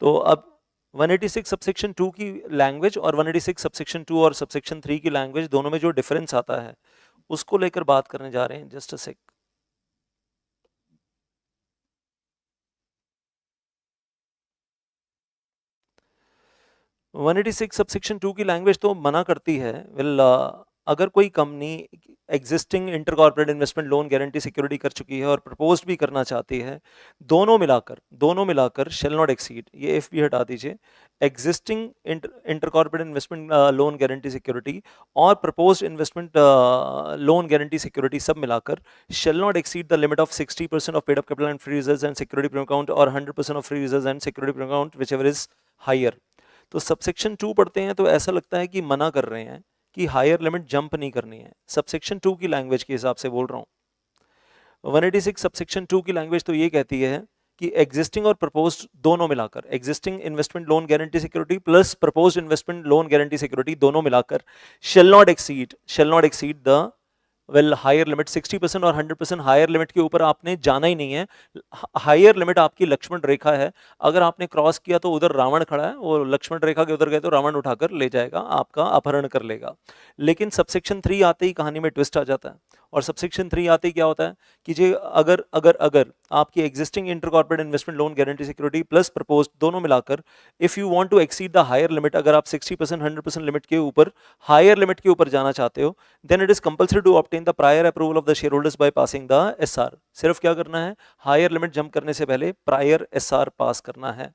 तो अब 186 सबसेक्शन 2 की लैंग्वेज और 186 सबसेक्शन 2 और सबसेक्शन 3 की लैंग्वेज दोनों में जो डिफरेंस आता है उसको लेकर बात करने जा रहे हैं। Just a sec. One 186 subsection 2 की लैंग्वेज तो मना करती है अगर कोई company existing inter corporate investment loan guarantee security कर चुकी है और प्रपोज भी करना चाहती है, दोनों मिलाकर शेल नॉट एक्सीड, ये एफ भी हटा दीजिए, existing inter corporate investment loan guarantee security और proposed investment loan guarantee security सब मिलाकर shall not exceed the limit of 60% of paid up capital and free reserves and security premium account और 100% of free reserves and security premium account whichever is higher. तो subsection 2 पढ़ते हैं तो ऐसा लगता है कि मना कर रहे हैं कि हायर लिमिट जंप नहीं करनी है। सबसेक्शन 2 की लैंग्वेज के हिसाब से बोल रहा हूं। 186 सबसेक्शन 2 की लैंग्वेज तो ये कहती है कि एग्जिस्टिंग और प्रपोज्ड दोनों मिलाकर, existing investment loan guarantee security plus proposed investment loan guarantee security दोनों मिलाकर shall not exceed the higher limit 60% और 100%। हायर लिमिट के ऊपर आपने जाना ही नहीं है। हायर लिमिट आपकी लक्ष्मण रेखा है, अगर आपने क्रॉस किया तो उधर रावण खड़ा है, वो लक्ष्मण रेखा के उधर गए तो रावण उठाकर ले जाएगा, आपका अपहरण कर लेगा। लेकिन सबसेक्शन 3 आते ही कहानी में ट्विस्ट आ जाता है। और सबसेक्शन 3 आते ही क्या होता है कि जे अगर अगर अगर आपकी existing inter corporate investment loan guarantee security plus proposed दोनों मिलाकर if you want to exceed the higher limit, अगर आप 60% 100% लिमिट के ऊपर हायर लिमिट के ऊपर जाना चाहते हो, then it is compulsory to obtain the prior approval of the share holders by passing the SR. सिर्फ क्या करना है, हायर लिमिट जंप करने से पहले प्रायर एसआर पास करना है।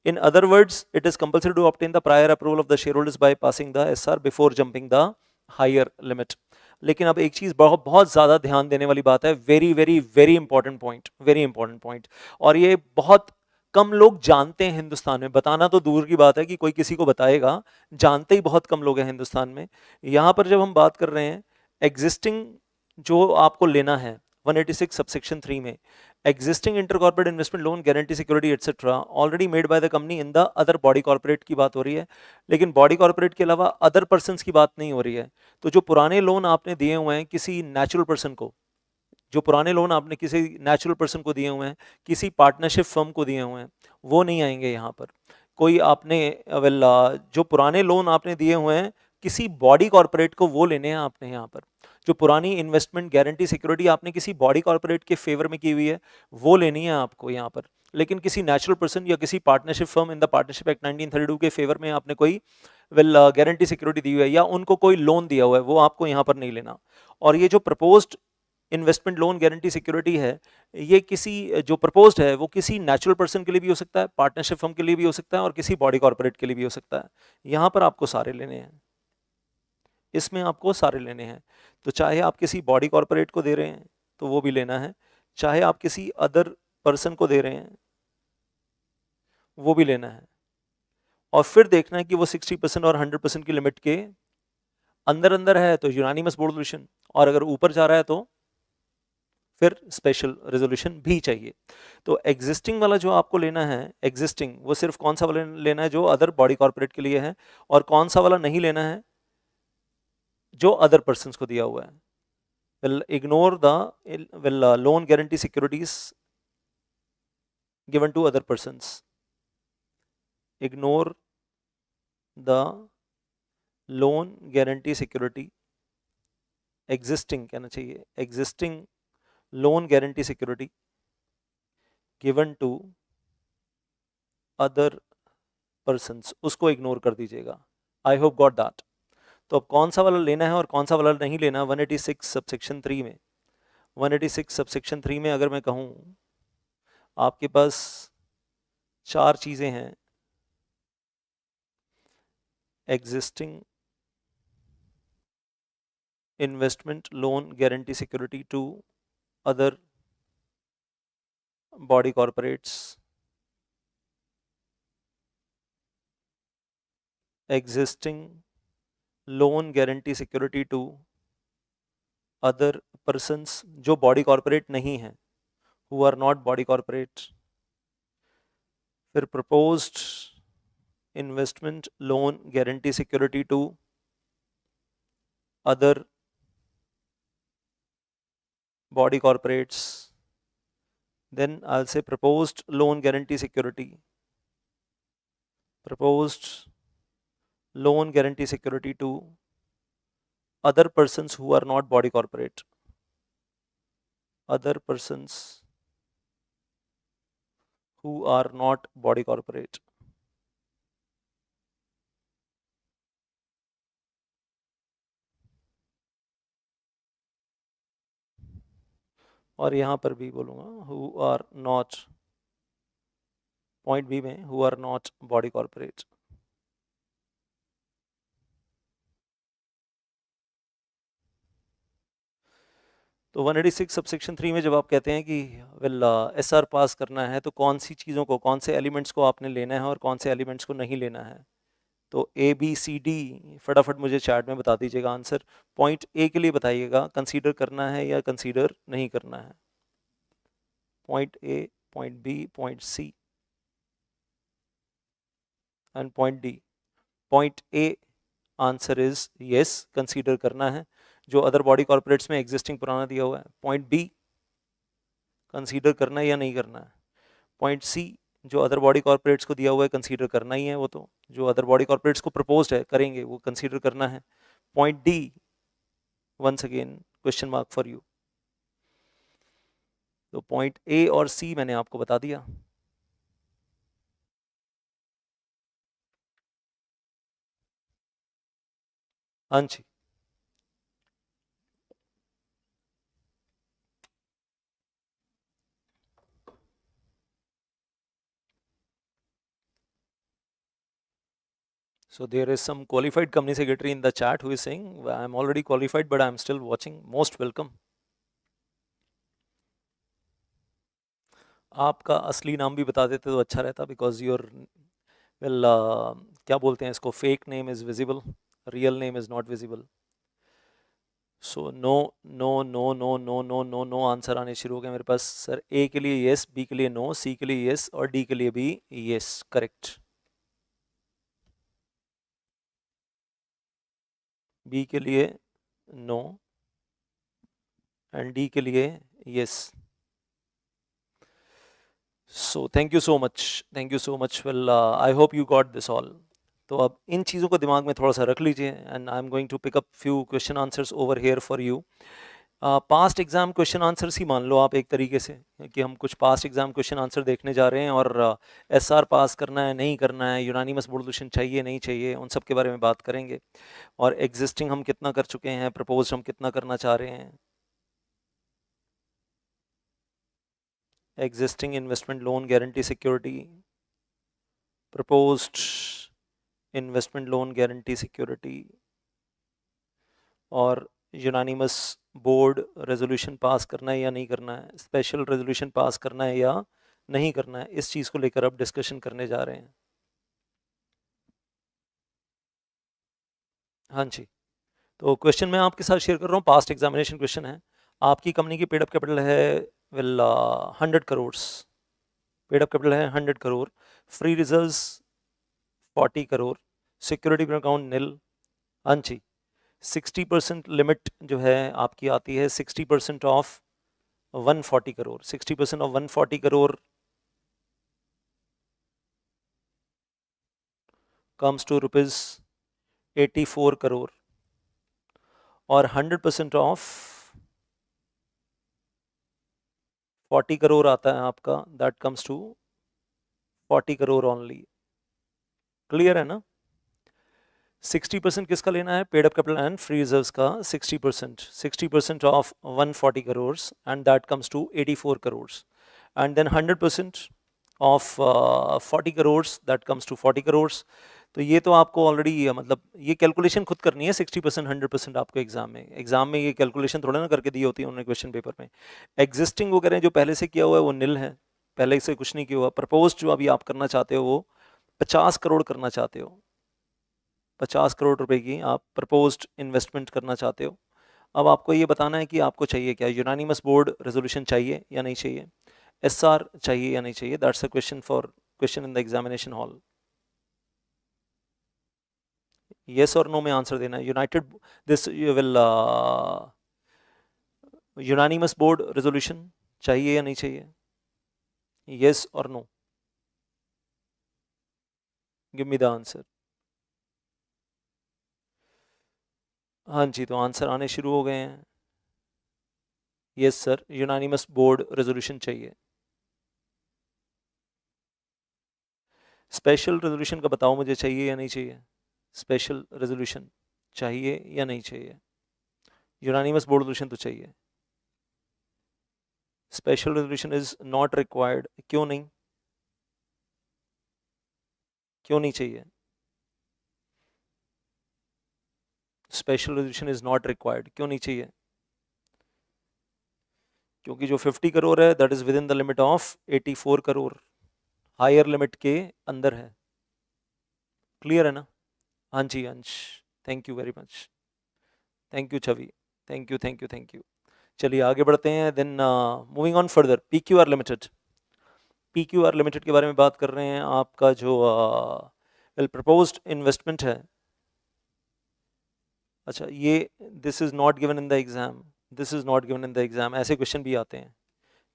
In other words, it is compulsory to obtain the prior approval of the shareholders by passing the SR before jumping the higher limit. लेकिन अब एक चीज बहुत बहुत ज्यादा ध्यान देने वाली बात है, very very very important point, very important point, और ये बहुत कम लोग जानते हैं हिंदुस्तान में। बताना तो दूर की बात है कि कोई किसी को बताएगा, जानते ही बहुत कम लोग हैं हिंदुस्तान में। यहां पर जब हम बात कर रहे हैं एग्जिस्टिंग, जो आपको लेना है 186 सबसेक्शन 3 में, existing intercorporate investment loan guarantee security etc already made by the company in the other body corporate की बात हो रही है, लेकिन बॉडी कॉर्पोरेट के अलावा अदर पर्सन्स की बात नहीं हो रही है। तो जो पुराने लोन आपने दिए हुए हैं किसी नेचुरल पर्सन को, जो पुराने लोन आपने किसी नेचुरल पर्सन को दिए हुए हैं, किसी पार्टनरशिप फर्म को दिए हुए हैं, वो नहीं आएंगे यहाँ पर। कोई आपने जो पुराने लोन आपने दिए हुए हैं किसी बॉडी कॉर्पोरेट को, वो लेने हैं आपने यहाँ पर। जो पुरानी इन्वेस्टमेंट गारंटी सिक्योरिटी आपने किसी बॉडी कॉर्पोरेट के फेवर में की हुई है, वो लेनी है आपको यहाँ पर। लेकिन किसी नेचुरल पर्सन या किसी partnership firm in the partnership act 1932 के फेवर में आपने कोई गारंटी सिक्योरिटी दी हुई है या उनको कोई लोन दिया हुआ है, वो आपको यहाँ पर नहीं लेना। और ये जो proposed investment loan guarantee security है, ये किसी जो प्रपोज्ड है वो किसी नेचुरल पर्सन के लिए भी हो सकता है, पार्टनरशिप फर्म के लिए भी हो सकता है और किसी बॉडी कॉर्पोरेट के लिए भी हो सकता है। यहाँ पर आपको सारे लेने हैं, इसमें आपको सारे लेने हैं। तो चाहे आप किसी बॉडी कॉर्पोरेट को दे रहे हैं तो वो भी लेना है, चाहे आप किसी अदर पर्सन को दे रहे हैं वो भी लेना है, और फिर देखना है कि वो 60% और 100% की लिमिट के अंदर अंदर है तो यूनानिमस बोर्ड रेजोल्यूशन, और अगर ऊपर जा रहा है तो फिर स्पेशल रेजोल्यूशन भी चाहिए। तो एग्जिस्टिंग वाला जो आपको लेना है, एग्जिस्टिंग वो सिर्फ कौन सा वाला लेना है, जो अदर बॉडी कॉर्पोरेट के लिए है, और कौन सा वाला नहीं लेना है, जो अदर पर्सन को दिया हुआ है। will ignore the loan guarantee securities given to other persons. Ignore the loan guarantee security existing, कहना चाहिए existing loan guarantee security given to other persons, उसको इग्नोर कर दीजिएगा। आई होप गॉट दैट। तो अब कौन सा वाला लेना है और कौन सा वाला नहीं लेना, 186 सबसेक्शन 3 में, 186 सबसेक्शन 3 में अगर मैं कहूँ आपके पास 4 चीजें हैं, existing investment loan guarantee security to other body corporates, existing loan guarantee security to other persons जो बॉडी कॉर्पोरेट नहीं है, who are not body corporate, फिर proposed investment loan guarantee security to other body corporates, then I'll say proposed loan guarantee security proposed loan guarantee security to other persons who are not body corporate, other persons who are not body corporate. और यहाँ पर भी बोलूँगा who are not, point B में who are not body corporate. तो 186 subsection 3 में जब आप कहते हैं कि वेल एसआर पास करना है तो कौन सी चीज़ों को, कौन से एलिमेंट्स को आपने लेना है और कौन से एलिमेंट्स को नहीं लेना है, तो ए बी सी डी फटाफट मुझे चैट में बता दीजिएगा आंसर। पॉइंट ए के लिए बताइएगा कंसीडर करना है या कंसीडर नहीं करना है। Point A, point B, point C and point D. Point A answer is yes, consider करना है, जो अदर बॉडी कॉर्पोरेट्स में एग्जिस्टिंग पुराना दिया हुआ है। पॉइंट बी, कंसीडर करना है या नहीं करना है। पॉइंट सी, जो अदर बॉडी कॉर्पोरेट्स को दिया हुआ है कंसीडर करना ही है, वो तो जो अदर बॉडी कॉर्पोरेट्स को प्रपोज्ड है करेंगे वो कंसीडर करना है। Point D, once again question mark for you. तो पॉइंट ए और सी मैंने आपको बता दिया। हाँ जी, so there is some qualified company secretary in the chat who is saying I am already qualified but I am still watching. Most welcome. आपका असली नाम भी बता देते तो अच्छा रहता, बिकॉज योर वेल क्या बोलते हैं इसको, fake name is visible, real name is not visible. So no no no no no no no no answer आने शुरू हो गए मेरे पास सर। ए के लिए यस, बी के लिए नो, सी के लिए यस और डी के लिए भी यस, करेक्ट। बी के लिए नो एंड डी के लिए yes. So thank you so much well I hope you got this all. तो अब इन चीज़ों को दिमाग में थोड़ा सा रख लीजिए and I am going to pick up few question answers over here for you. Past exam question answers ही मान लो आप एक तरीके से, कि हम कुछ पास्ट एग्जाम क्वेश्चन आंसर देखने जा रहे हैं और एसआर पास करना है नहीं करना है, यूनानिमस बोर्ड सोल्यूशन चाहिए नहीं चाहिए, उन सब के बारे में बात करेंगे। और एग्जिस्टिंग हम कितना कर चुके हैं, प्रपोज हम कितना करना चाह रहे हैं। Existing investment loan guarantee security, proposed investment loan guarantee security, और यूनानिमस बोर्ड रेजोल्यूशन पास करना है या नहीं करना है, स्पेशल रेजोल्यूशन पास करना है या नहीं करना है, इस चीज़ को लेकर अब डिस्कशन करने जा रहे हैं। हाँ जी, तो क्वेश्चन मैं आपके साथ शेयर कर रहा हूँ, पास्ट एग्जामिनेशन क्वेश्चन है। आपकी कंपनी की पेड अप कैपिटल है well 100 crore, paid up capital है 100 crore, free reserves 40 crore, security account nil. हाँ जी, 60% लिमिट जो है आपकी आती है 60% of 140 crore, 60% of 140 crore comes to rupees 84 crore, और 100% ऑफ 40 करोड़ आता है आपका, that comes to 40 crore only. Clear है ना? 60% किसका लेना है, paid up capital and free reserves का 60% of 140 crore and that comes to 84 crore, and then 100% of 40 crore that comes to 40 crore. तो ये तो आपको ऑलरेडी मतलब ये कैलकुलेशन खुद करनी है, 60% 100% आपको एग्जाम में ये कैलकुलेशन थोड़ा ना करके दी होती है उन्होंने क्वेश्चन पेपर में। एग्जिस्टिंग वो करें जो पहले से किया हुआ है वो निल है, पहले से कुछ नहीं किया हुआ। प्रपोज जो अभी आप करना चाहते हो वो 50 करोड़ करना चाहते हो, 50 करोड़ रुपए की आप प्रपोज्ड इन्वेस्टमेंट करना चाहते हो। अब आपको ये बताना है कि आपको चाहिए क्या, यूनानिमस बोर्ड रेजोल्यूशन चाहिए या नहीं चाहिए, एसआर चाहिए या नहीं चाहिए, that's a question in the examination hall. Yes और नो में आंसर देना है। United this will unanimous board resolution चाहिए या नहीं चाहिए, येस और no. Give me the answer. हाँ जी, तो आंसर आने शुरू हो गए हैं। Yes sir, unanimous board resolution चाहिए। स्पेशल रेजोल्यूशन का बताओ मुझे, चाहिए या नहीं चाहिए? स्पेशल रेजोल्यूशन चाहिए या नहीं चाहिए? यूनानिमस बोर्ड रेजोल्यूशन तो चाहिए। Special resolution is not required, क्यों नहीं? क्यों नहीं चाहिए? Special resolution is not required, क्यों नहीं चाहिए? क्योंकि जो 50 करोड़ है that is within the limit of 84 crore, higher limit के अंदर है। क्लियर है ना? हाँ जी Ansh, thank you very much. Thank you Chhavi, thank you thank you thank you. चलिए आगे बढ़ते हैं। Then moving on further, PQR limited. PQR limited के बारे में बात कर रहे हैं। आपका जो वेल प्रपोज्ड इन्वेस्टमेंट है, अच्छा ये this is not given in the exam, this is not given in the exam, ऐसे क्वेश्चन भी आते हैं।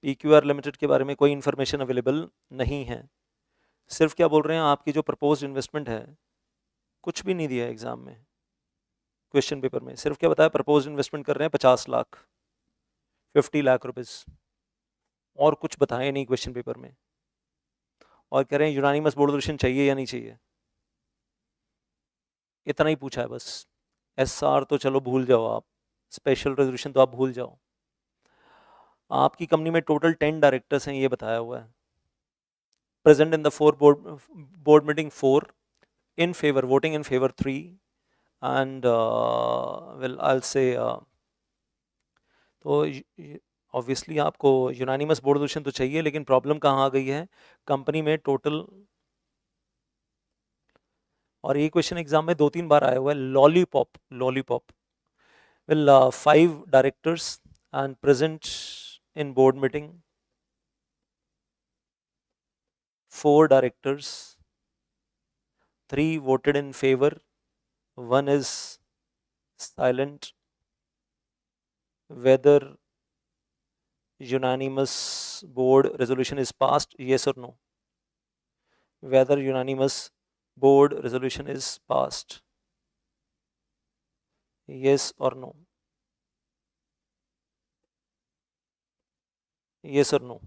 PQR लिमिटेड के बारे में कोई इन्फॉर्मेशन अवेलेबल नहीं है। सिर्फ क्या बोल रहे हैं, आपकी जो प्रपोज्ड इन्वेस्टमेंट है, कुछ भी नहीं दिया है एग्जाम में, क्वेश्चन पेपर में सिर्फ क्या बताया, प्रपोज्ड इन्वेस्टमेंट कर रहे हैं 50 लाख, 50 लाख रुपीज, और कुछ बताए नहीं क्वेश्चन पेपर में। और कह रहे हैं यूनानिमस बोर्ड रेजोल्यूशन चाहिए या नहीं चाहिए, इतना ही पूछा है बस। SR तो चलो भूल जाओ आप, स्पेशल रेजोल्यूशन तो आप भूल जाओ। आपकी कंपनी में टोटल 10 डायरेक्टर्स हैं, ये बताया हुआ है। Present in the four board meeting 4, in favor, voting in favor 3, and well I'll say तो ऑब्वियसली आपको यूनानिमस बोर्ड रेजोल्यूशन तो चाहिए, लेकिन प्रॉब्लम कहाँ आ गई है, कंपनी में टोटल, और ये क्वेश्चन एग्जाम में 2-3 बार आया हुआ है, lollipop, lollipop. Well 5 directors and present in board meeting, 4 directors, 3 voted in favor, 1 is silent. Whether unanimous board resolution is passed, yes or no? Whether unanimous board resolution is passed, yes or no? Yes or no?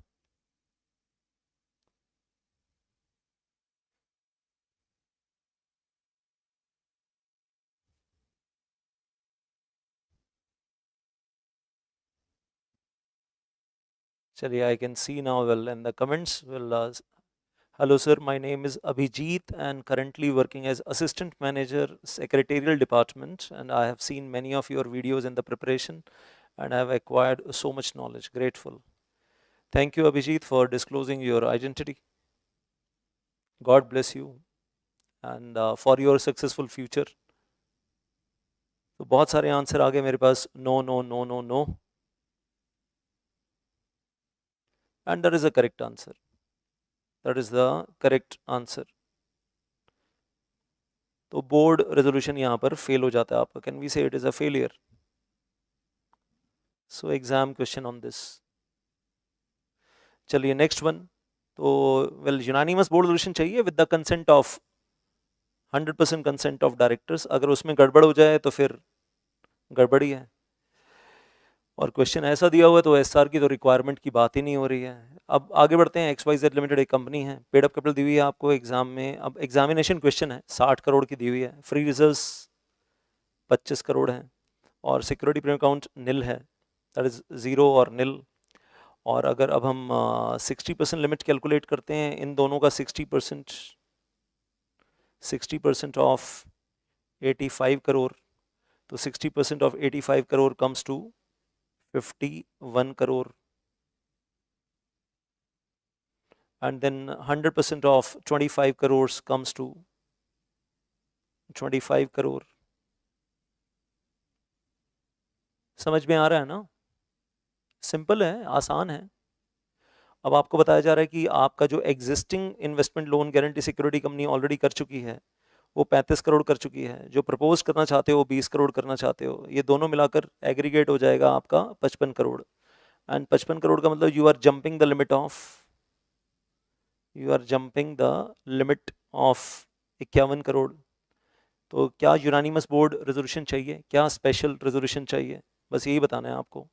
चलिए, I can see now well in the comments. Well, hello sir, my name is Abhijit and currently working as assistant manager, secretarial department, and I have seen many of your videos in the preparation and I have acquired so much knowledge. Grateful. Thank you Abhijit for disclosing your identity. God bless you and for your successful future. तो बहुत सारे answer आ गए मेरे पास, no no no no no, and that is the correct answer. That is the correct answer. तो board resolution यहाँ पर फेल हो जाता है आपका, कैन वी से it is a failure? So exam question on this. चलिए नेक्स्ट वन। तो वेल यूनानिमस बोर्ड रेजोल्यूशन चाहिए with the consent of 100% consent of directors, अगर उसमें गड़बड़ हो जाए तो फिर गड़बड़ी है। और क्वेश्चन ऐसा दिया हुआ है तो SR की तो रिक्वायरमेंट की बात ही नहीं हो रही है। अब आगे बढ़ते हैं। XYZ लिमिटेड एक कंपनी है, पेड अप कैपिटल दी हुई है आपको एग्जाम में। अब एग्जामिनेशन क्वेश्चन है, 60 करोड़ की दी हुई है, फ्री रिजर्व्स 25 करोड़ है, और सिक्योरिटी प्रीमियम अकाउंट निल है, दैट इज 0 और निल। और अगर अब हम 60% लिमिट कैलकुलेट करते हैं इन दोनों का, 60% ऑफ 85 करोड़, तो 60% of 85 crore comes to 51 crore, and then 100% of 25 crores comes to 25 crore. समझ में आ रहा है ना? सिंपल है, आसान है। अब आपको बताया जा रहा है कि आपका जो existing investment loan guarantee security company already कर चुकी है वो 35 करोड़ कर चुकी है, जो प्रपोज करना चाहते हो 20 करोड़ करना चाहते हो, ये दोनों मिलाकर एग्रीगेट हो जाएगा आपका 55 करोड़। एंड 55 करोड़ का मतलब you are jumping the limit of 51 crore. तो क्या यूनानिमस बोर्ड रेजोल्यूशन चाहिए, क्या स्पेशल रेजोल्यूशन चाहिए, बस यही बताना है आपको।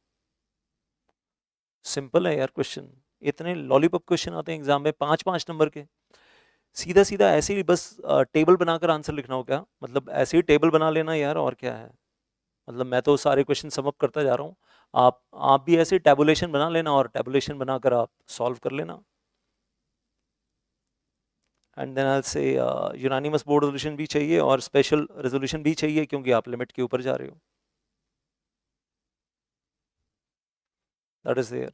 सिंपल है यार क्वेश्चन, इतने लॉलीपॉप क्वेश्चन आते हैं एग्जाम में 5-5 नंबर के। सीधा सीधा ऐसे ही बस टेबल बनाकर आंसर लिखना हो क्या, मतलब ऐसे ही टेबल बना लेना यार, और क्या है। मतलब मैं तो सारे क्वेश्चन सम अप करता जा रहा हूँ, आप भी ऐसे टैबुलेशन बना लेना और टैबुलेशन बनाकर आप सॉल्व कर लेना। एंड देन आई से यूनानिमस बोर्ड रेजोल्यूशन भी चाहिए और स्पेशल रेजोल्यूशन भी चाहिए, क्योंकि आप लिमिट के ऊपर जा रहे हो। That is there.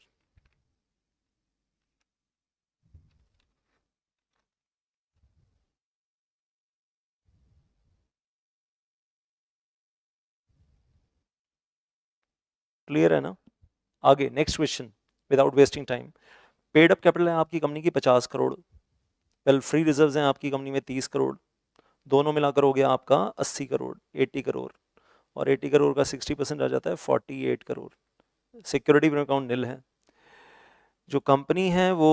क्लियर है ना। आगे next question without wasting time. Paid up capital है आपकी कंपनी की 50 करोड़। वेल फ्री रिजर्व्स हैं आपकी कंपनी में 30 करोड़। दोनों मिलाकर हो गया आपका 80 करोड़, 80 करोड़। और 80 करोड़ का 60% आ जाता है 48 करोड़। सिक्योरिटी अकाउंट निल है। जो कंपनी है वो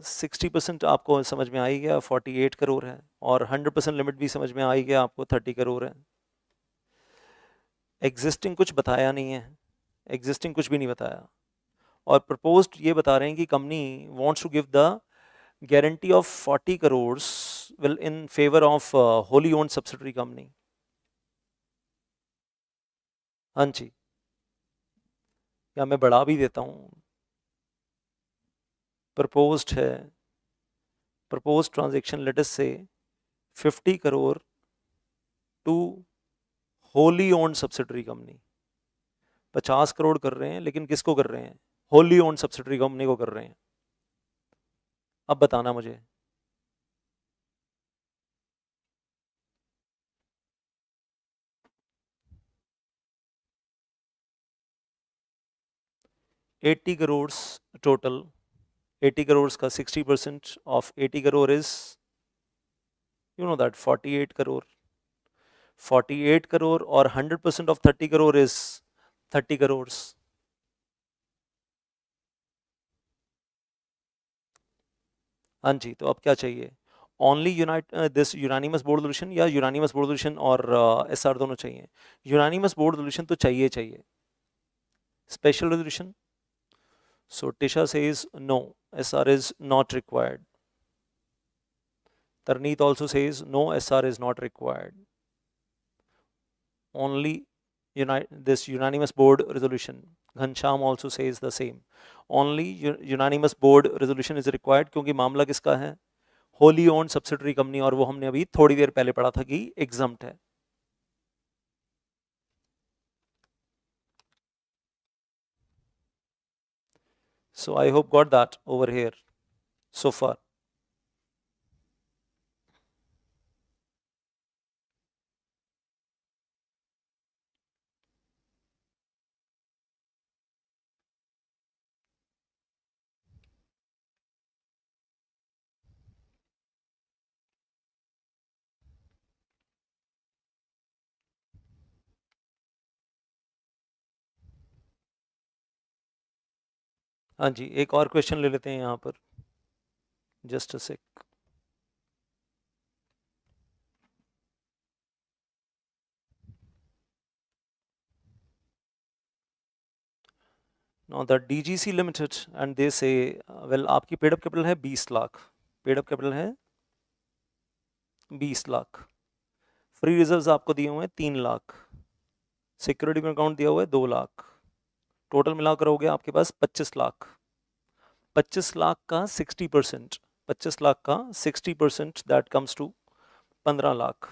60% आपको समझ में आ ही गया, 48 करोड़ है। और 100% लिमिट भी समझ में आ ही गया आपको, 30 करोड़ है। एग्जिस्टिंग कुछ बताया नहीं है, एग्जिस्टिंग कुछ भी नहीं बताया। और प्रपोज्ड ये बता रहे हैं कि company wants to give the guarantee of 40 crore will in favour of wholly owned subsidiary company. हाँ जी, या मैं बढ़ा भी देता हूँ। प्रपोज्ड है, प्रपोज्ड ट्रांजेक्शन लेट अस से 50 crore to Holi owned subsidiary company. 50 crore कर रहे हैं, लेकिन किसको कर रहे हैं, होली ओन्ड सब्सिडरी कंपनी को कर रहे हैं। अब बताना मुझे। एट्टी करोड़ टोटल, 80 करोड़ का 60% of 80 crore is, you know that, 48 crore. 48 crore और 100% ऑफ 30 करोड़ इज 30 करोड़। हाँ जी, तो अब क्या चाहिए, only unite this unanimous board resolution या यूनानिमस बोर्ड रेजोल्यूशन और एसआर दोनों चाहिए। यूनानिमस बोर्ड रेजोल्यूशन तो चाहिए चाहिए। Special resolution, so Tisha says no, SR is not required. Tarneet also says no, SR is not required. Only this unanimous board resolution. Ghansham also says the same. Only unanimous board resolution is required, क्योंकि मामला किसका है, Holi owned subsidiary company, और वो हमने अभी थोड़ी देर पहले पढ़ा था कि एग्जम्प्ट है। So I hope got that over here so far. हाँ जी, एक और क्वेश्चन ले लेते हैं यहाँ पर, just a sec. Now the DGC Limited and they say well आपकी पेड अप कैपिटल है 20 लाख, पेड अप कैपिटल है 20 लाख। फ्री रिजर्व्स आपको दिए हुए हैं 3 लाख। सिक्योरिटी में अकाउंट दिया हुआ है 2 लाख। टोटल मिलाकर हो गया आपके पास 25 लाख। 25 लाख का 60%, 25 लाख का 60% दैट कम्स टू 15 लाख।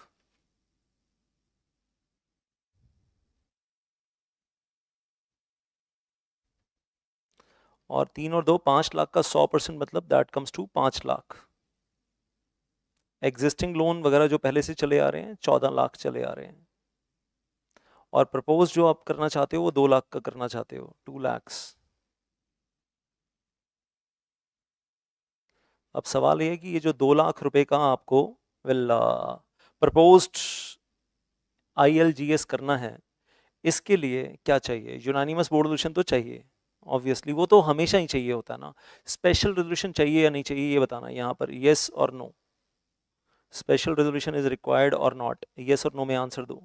और 3 और 2 5 लाख का 100% मतलब that comes to 5 lakh. Existing loan वगैरह जो पहले से चले आ रहे हैं 14 लाख चले आ रहे हैं। और प्रपोज जो आप करना चाहते हो वो 2 लाख का करना चाहते हो, 2 lakhs। अब सवाल ये है कि ये जो 2 लाख रुपए का आपको वेल प्रपोज्ड ILGS करना है, इसके लिए क्या चाहिए, यूनानिमस बोर्ड रेजोल्यूशन तो चाहिए ऑब्वियसली, वो तो हमेशा ही चाहिए होता है ना। स्पेशल रेजोल्यूशन चाहिए या नहीं चाहिए ये बताना यहाँ पर, येस और no. Special resolution is required और नॉट, यस और नो में आंसर दो।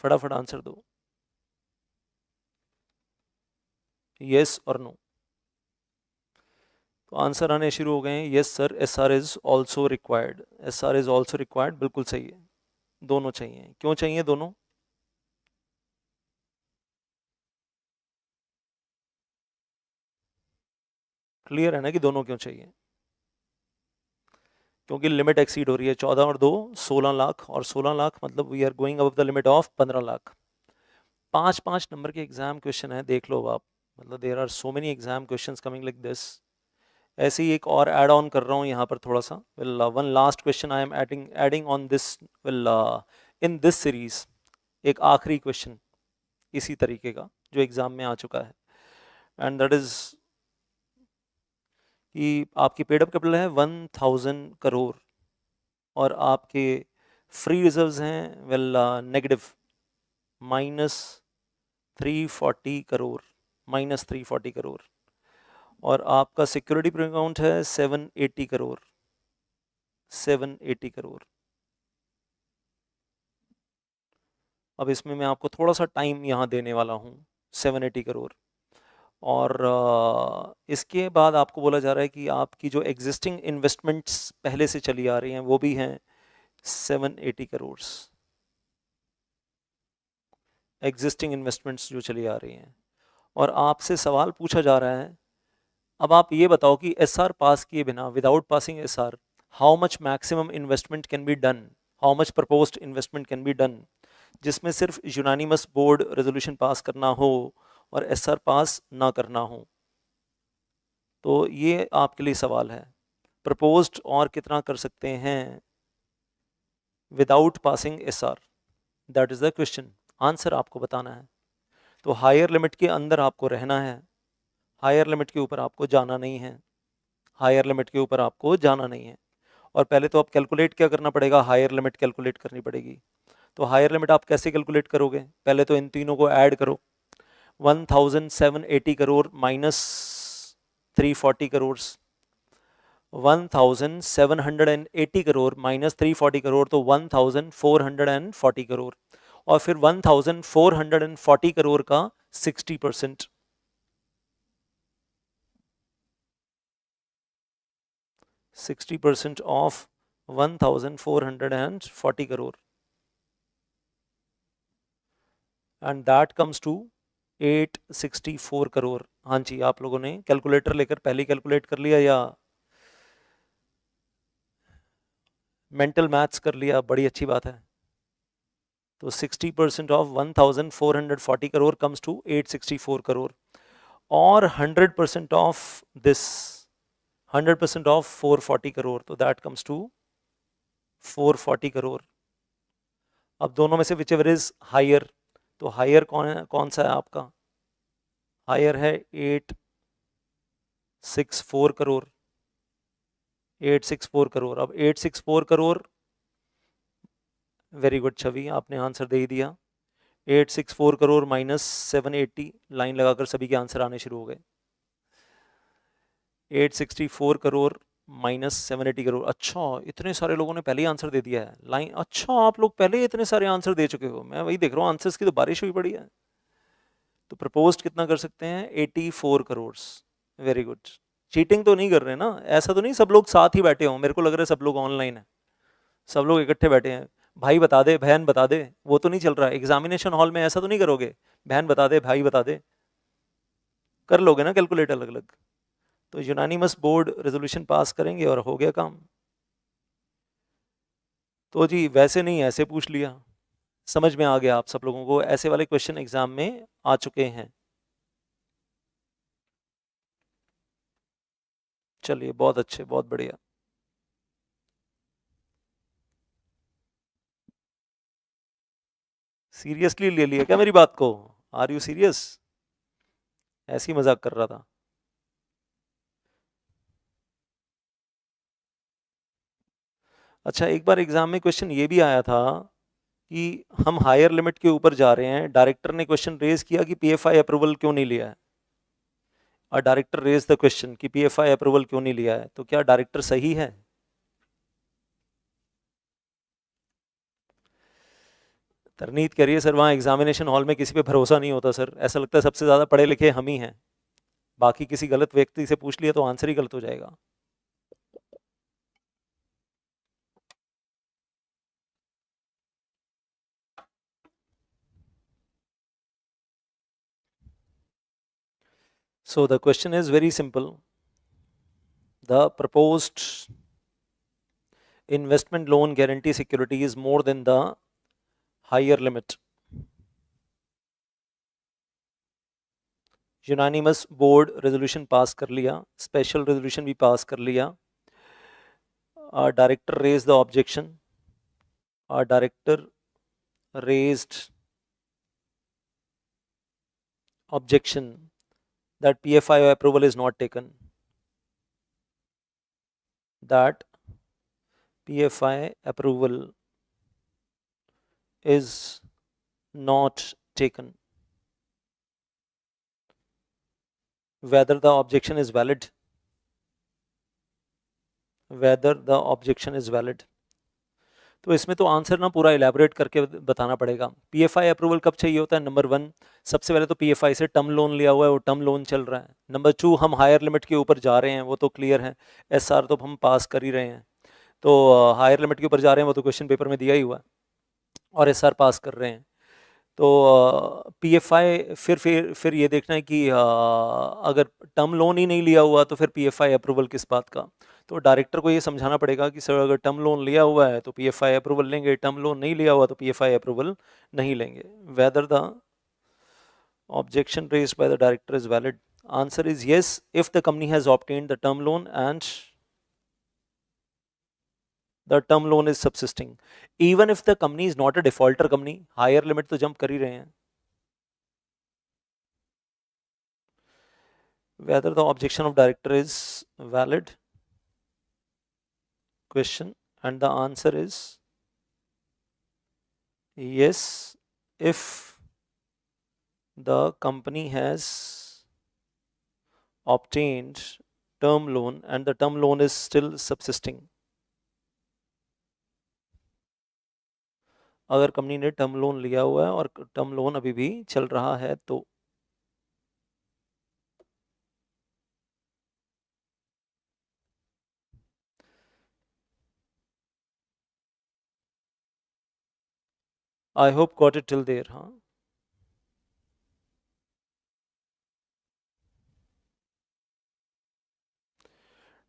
फटाफट आंसर दो, यस और नो। तो आंसर आने शुरू हो गए हैं। Yes sir, S R is also required, S R is also required, बिल्कुल सही है, दोनों चाहिए। क्यों चाहिए दोनों? क्लियर है ना कि दोनों क्यों चाहिए? क्योंकि लिमिट एक्सीड हो रही है, 14 और 2 16 लाख, और 16 लाख मतलब we are going above the limit of 15 lakh. 5 number के एग्जाम क्वेश्चन है, देख लो आप, मतलब there are so many exam questions coming like this. ऐसे ही एक और ऐड ऑन कर रहा हूँ यहाँ पर थोड़ा सा। Will one last question I am adding on this, will in this series, एक आखिरी क्वेश्चन इसी तरीके का जो एग्जाम में आ चुका है, एंड दैट इज कि आपकी पेड अप कैपिटल है 1000 करोड़, और आपके फ्री रिजर्व्स हैं वेल नेगेटिव -340 करोड़, -340 करोड़, और आपका सिक्योरिटी अकाउंट है 780 करोड़, 780 करोड़। अब इसमें मैं आपको थोड़ा सा टाइम यहाँ देने वाला हूँ, 780 करोड़, और इसके बाद आपको बोला जा रहा है कि आपकी जो एग्जिस्टिंग इन्वेस्टमेंट्स पहले से चली आ रही हैं वो भी हैं 780 करोड़, एग्जिस्टिंग इन्वेस्टमेंट्स जो चली आ रही हैं। और आपसे सवाल पूछा जा रहा है, अब आप ये बताओ कि एसआर पास किए बिना, without passing SR, how much maximum investment can be done, how much proposed investment can be done, जिसमें सिर्फ यूनानिमस बोर्ड रेजोल्यूशन पास करना हो और एसआर पास ना करना हो। तो ये आपके लिए सवाल है, प्रपोज्ड और कितना कर सकते हैं without passing SR, that is the question, answer आपको बताना है। तो हायर लिमिट के अंदर आपको रहना है, हायर लिमिट के ऊपर आपको जाना नहीं है, हायर लिमिट के ऊपर आपको जाना नहीं है। और पहले तो आप कैलकुलेट क्या करना पड़ेगा, हायर लिमिट कैलकुलेट करनी पड़ेगी। तो हायर लिमिट आप कैसे कैलकुलेट करोगे? पहले तो इन तीनों को ऐड करो, 1780 करोड़ माइनस 340 करोड़, 1780 करोड़ माइनस 340 करोड़, तो 1440 करोड़, और फिर 1440 करोड़ का 60%, 60% of 1440 crore, and that comes to 864 crore. हाँ जी, आप लोगों ने कैलकुलेटर लेकर पहले कैलकुलेट कर लिया या मेंटल मैथ्स कर लिया? बड़ी अच्छी बात है। तो 60% of 1440 crore comes to 864 crore, और 100% ऑफ दिस, 100% ऑफ 440 करोड़, तो दैट कम्स टू 440 करोड़। अब दोनों में से विच एवर इज हायर, तो हायर कौन है, कौन सा है आपका? हायर है 864 करोड़, 864 करोड़। अब 864 करोड़, वेरी गुड छवि, आपने आंसर दे ही दिया। 864 करोड़ माइनस 780, लाइन लगाकर सभी के आंसर आने शुरू हो गए। 864 करोड़ माइनस 780 करोड़। अच्छा, इतने सारे लोगों ने पहले ही आंसर दे दिया है, लाइन, अच्छा आप लोग पहले ही इतने सारे आंसर दे चुके हो, मैं वही देख रहा हूँ, आंसर्स की तो बारिश हुई पड़ी है। तो प्रपोज्ड कितना कर सकते हैं? 84 करोड़, वेरी गुड। चीटिंग तो नहीं कर रहे ना? ऐसा तो नहीं सब लोग साथ ही बैठे हों, मेरे को लग रहा है सब लोग ऑनलाइन है, सब लोग इकट्ठे बैठे हैं, भाई बता दे, बहन बता दे, वो तो नहीं चल रहा? एग्जामिनेशन हॉल में ऐसा तो नहीं करोगे, बहन बता दे, भाई बता दे, कर लोगे ना कैलकुलेट अलग अलग? तो यूनानिमस बोर्ड रेजोल्यूशन पास करेंगे और हो गया काम। तो जी वैसे नहीं, ऐसे पूछ लिया, समझ में आ गया आप सब लोगों को, ऐसे वाले क्वेश्चन एग्जाम में आ चुके हैं। चलिए बहुत अच्छे, बहुत बढ़िया। सीरियसली ले लिया क्या मेरी बात को? Are you serious? ऐसी मजाक कर रहा था। अच्छा, एक बार एग्जाम में क्वेश्चन ये भी आया था कि हम हायर लिमिट के ऊपर जा रहे हैं, डायरेक्टर ने क्वेश्चन रेज किया कि पीएफआई अप्रूवल क्यों नहीं लिया है, और डायरेक्टर रेज द क्वेश्चन कि पीएफआई अप्रूवल क्यों नहीं लिया है, तो क्या डायरेक्टर सही है? तरनीत कह रही है सर वहाँ एग्जामिनेशन हॉल में किसी पे भरोसा नहीं होता सर, ऐसा लगता है सबसे ज़्यादा पढ़े लिखे हम ही हैं, बाकी किसी गलत व्यक्ति से पूछ लिया तो आंसर ही गलत हो जाएगा। So the question is very simple. The proposed investment loan guarantee security is more than the higher limit. Unanimous board resolution pass कर लिया, स्पेशल रेजोल्यूशन भी पास कर लिया, director raise the objection, director raised objection that PFI approval is not taken, that PFI approval is not taken, whether the objection is valid, whether the objection is valid। तो इसमें तो answer ना पूरा elaborate करके बताना पड़ेगा। PFI approval कब चाहिए होता है? नंबर 1, सबसे पहले तो पीएफआई से टर्म लोन लिया हुआ है, वो टर्म लोन चल रहा है। नंबर 2, हम हायर लिमिट के ऊपर जा रहे हैं, वो तो क्लियर है, एसआर तो हम पास कर ही रहे हैं, तो हायर लिमिट के ऊपर जा रहे हैं वो तो क्वेश्चन पेपर में दिया ही हुआ है, और एसआर पास कर रहे हैं। तो पीएफआई फिर ये देखना है कि अगर टर्म लोन ही नहीं लिया हुआ तो फिर पीएफआई अप्रूवल किस बात का? तो डायरेक्टर को ये समझाना पड़ेगा कि सर अगर टर्म लोन लिया हुआ है तो पीएफआई अप्रूवल लेंगे, टर्म लोन नहीं लिया हुआ तो पीएफआई अप्रूवल नहीं लेंगे। Whether the objection raised by the director is valid, answer is yes if the company has obtained the term loan and the term loan is subsisting, even if the company is not a defaulter company, higher limit तो jump कर ही रहे हैं। Whether the objection of director is valid question, and the answer is yes if the company has obtained term loan and the term loan is still subsisting। अगर company ने term loan लिया हुआ है और term loan अभी भी चल रहा है तो। I hope got it till there. हाँ,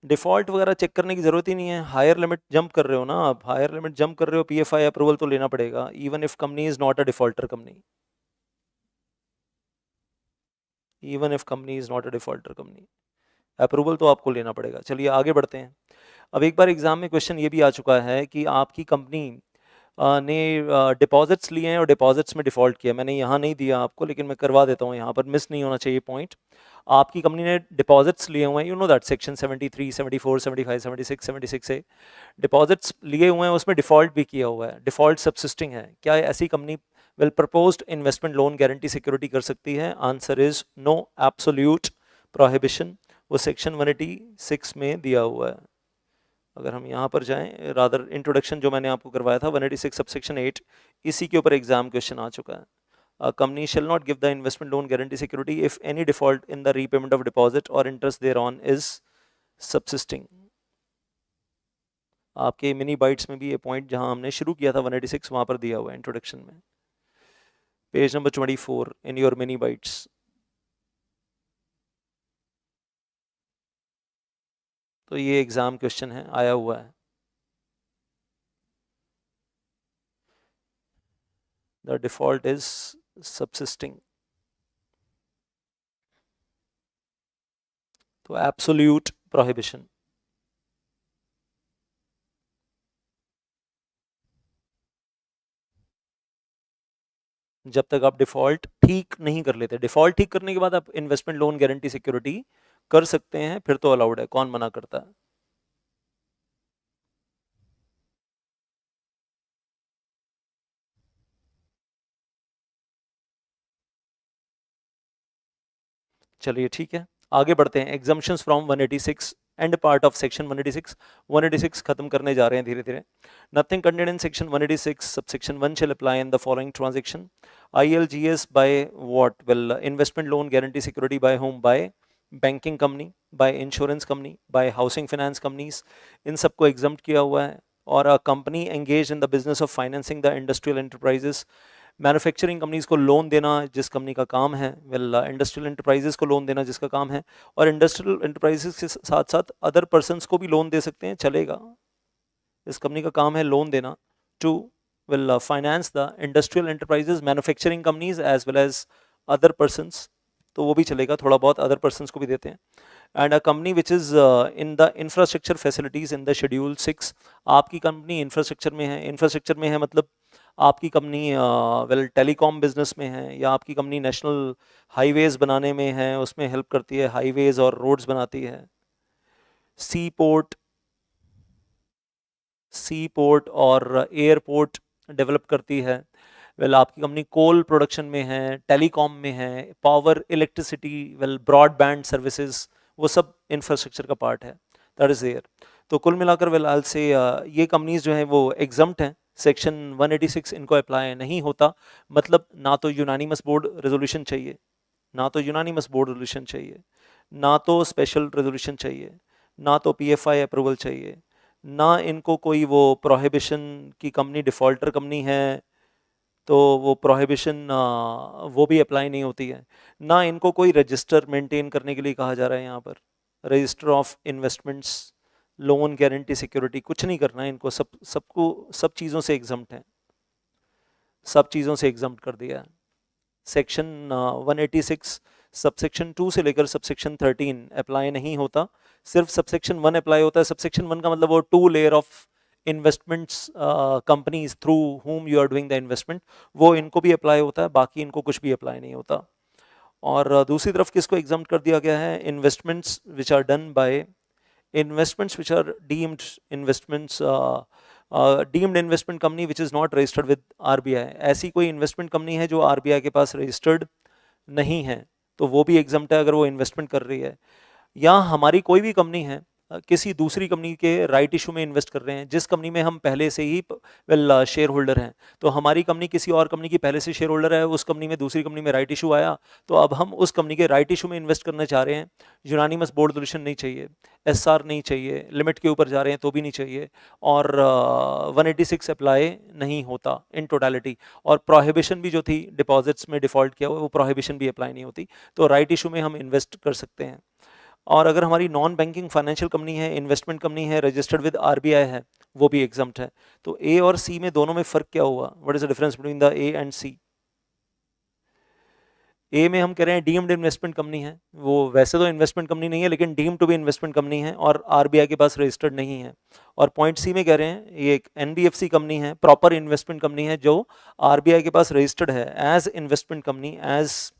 डिफॉल्ट वगैरह चेक करने की जरूरत ही नहीं है, हायर लिमिट जंप कर रहे हो ना आप, हायर लिमिट जंप कर रहे हो, पीएफआई अप्रूवल तो लेना पड़ेगा, even if company is not a defaulter company, even if company is not a defaulter company, approval तो आपको लेना पड़ेगा। चलिए आगे बढ़ते हैं। अब एक बार एग्जाम में क्वेश्चन ये भी आ चुका है कि आपकी कंपनी ने डिपॉजिट्स लिए हैं और डिपॉजिट्स में डिफ़ॉल्ट किया। मैंने यहाँ नहीं दिया आपको, लेकिन मैं करवा देता हूँ, यहाँ पर मिस नहीं होना चाहिए पॉइंट। आपकी कंपनी ने डिपॉजिट्स लिए हुए हैं, यू नो दैट सेक्शन 73, 74, 75, 76, 76 से डिपॉजिट्स लिए हुए हैं, उसमें डिफ़ॉल्ट भी किया हुआ है, डिफ़ॉल्ट सबसिस्टिंग है। क्या ऐसी company well proposed investment loan guarantee security कर सकती है? Answer is no, absolute prohibition, वो सेक्शन 186 में दिया हुआ है। अगर हम यहाँ पर जाएं, रादर इंट्रोडक्शन जो मैंने आपको करवाया था 186 सबसेक्शन 8, इसी के ऊपर एग्जाम क्वेश्चन आ चुका है। A company shall not give the investment loan guarantee security if any default in the repayment of deposit or interest thereon is subsisting। आपके मिनी बाइट्स में भी ये पॉइंट जहां हमने शुरू किया था 186 वहां पर दिया हुआ है इंट्रोडक्शन में, page number 24 in your mini bytes. तो ये एग्जाम क्वेश्चन है, आया हुआ है। The default is subsisting, तो एब्सोल्यूट प्रोहिबिशन। जब तक आप डिफॉल्ट ठीक नहीं कर लेते, डिफॉल्ट ठीक करने के बाद आप इन्वेस्टमेंट लोन गारंटी सिक्योरिटी कर सकते हैं, फिर तो अलाउड है, कौन मना करता है। चलिए ठीक है, आगे बढ़ते हैं। Exemptions from 186 and part of section 186 खत्म करने जा रहे हैं धीरे धीरे। Nothing content in section 186 subsection 1 shall apply in the following transaction. ILGS by what? Well, investment loan guarantee security by whom? By banking company, by insurance company, by housing finance companies, इन सबको exempt किया हुआ है। और a company engage in the business of financing the industrial enterprises, manufacturing companies को loan देना जिस company का काम है, वेल इंडस्ट्रियल एंटरप्राइजेस को लोन देना जिसका काम है, और इंडस्ट्रियल एंटरप्राइजेस के साथ साथ अदर पर्सनस को भी लोन दे सकते हैं, चलेगा। इस कंपनी का काम है लोन देना to well finance the industrial enterprises, manufacturing companies as well as other persons, तो वो भी चलेगा, थोड़ा बहुत अदर पर्सनस को भी देते हैं। And a company which is in the infrastructure facilities in the schedule 6, आपकी कंपनी इंफ्रास्ट्रक्चर में है। इंफ्रास्ट्रक्चर में है मतलब आपकी कंपनी वेल टेलीकॉम बिजनेस में है, या आपकी कंपनी नेशनल हाईवेज बनाने में है, उसमें हेल्प करती है, हाईवेज और रोड्स बनाती है। सी पोर्ट और एयरपोर्ट डेवलप करती है। वेल आपकी कंपनी कोल प्रोडक्शन में है, टेलीकॉम में है, power, electricity, well broadband services, वो सब इंफ्रास्ट्रक्चर का पार्ट है, दैट इज देयर। तो कुल मिलाकर वेल आई से ये कंपनीज जो हैं वो एग्जम्प्ट हैं, सेक्शन 186 इनको अप्लाई नहीं होता। मतलब ना तो यूनानिमस बोर्ड रेजोल्यूशन चाहिए, ना तो यूनानिमस बोर्ड रेजोल्यूशन चाहिए, ना तो स्पेशल रेजोल्यूशन चाहिए, ना तो पीएफआई अप्रूवल चाहिए, ना इनको कोई वो प्रोहिबिशन की कंपनी डिफॉल्टर कंपनी है तो वो प्रोहिबिशन वो भी अप्लाई नहीं होती है, ना इनको कोई रजिस्टर मेंटेन करने के लिए कहा जा रहा है यहाँ पर, register of investments, loan guarantee security, कुछ नहीं करना है इनको, सब चीज़ों से एग्जम्प्ट है, सब चीज़ों से एग्जम्प्ट कर दिया है। सेक्शन 186 सबसेक्शन 2 से लेकर सबसेक्शन 13 अप्लाई नहीं होता, सिर्फ सबसेक्शन 1 अप्लाई होता है। सबसेक्शन 1 का मतलब वो 2 layer of investments companies through whom you are doing the investment, वो इनको भी अप्लाई होता है, बाकी इनको कुछ भी अप्लाई नहीं होता। और दूसरी तरफ किसको एग्जाम्प्ट कर दिया गया है? Investments which are done by investments which are deemed investments deemed investment company which is not registered with RBI, ऐसी कोई इन्वेस्टमेंट कंपनी है जो RBI के पास रजिस्टर्ड नहीं है तो वो भी एग्जम्प्ट है अगर वो इन्वेस्टमेंट कर रही है। या हमारी कोई भी कंपनी है किसी दूसरी कंपनी के राइट इशू में इन्वेस्ट कर रहे हैं, जिस कंपनी में हम पहले से ही वेल शेयर होल्डर हैं, तो हमारी कंपनी किसी और कंपनी की पहले से शेयर होल्डर है, उस कंपनी में दूसरी कंपनी में राइट इशू आया, तो अब हम उस कंपनी के राइट इशू में इन्वेस्ट करना चाह रहे हैं, यूनानिमस बोर्ड रेजोल्यूशन नहीं चाहिए, एसआर नहीं चाहिए, लिमिट के ऊपर जा रहे हैं तो भी नहीं चाहिए, और 186 अप्लाई नहीं होता इन टोटलिटी। और प्रोहिबिशन भी जो थी डिपॉजिट्स में डिफॉल्ट किया हुआ, वो प्रोहिबिशन भी अप्लाई नहीं होती, तो राइट इशू में हम इन्वेस्ट कर सकते हैं। और अगर हमारी नॉन बैंकिंग फाइनेंशियल कंपनी है, इन्वेस्टमेंट कंपनी है, रजिस्टर्ड विद आरबीआई है, वो भी एग्जम्प्ट है। तो ए और सी में दोनों में फर्क क्या हुआ? What is the difference between the A and C? A में हम कह रहे हैं डीम्ड इन्वेस्टमेंट कंपनी है, वो वैसे तो इन्वेस्टमेंट कंपनी नहीं है लेकिन deemed to be investment company है और आरबीआई के पास रजिस्टर्ड नहीं है। और पॉइंट सी में कह रहे हैं ये एक एनबीएफसी कंपनी है, प्रॉपर इन्वेस्टमेंट कंपनी है जो आरबीआई के पास रजिस्टर्ड है as investment company, as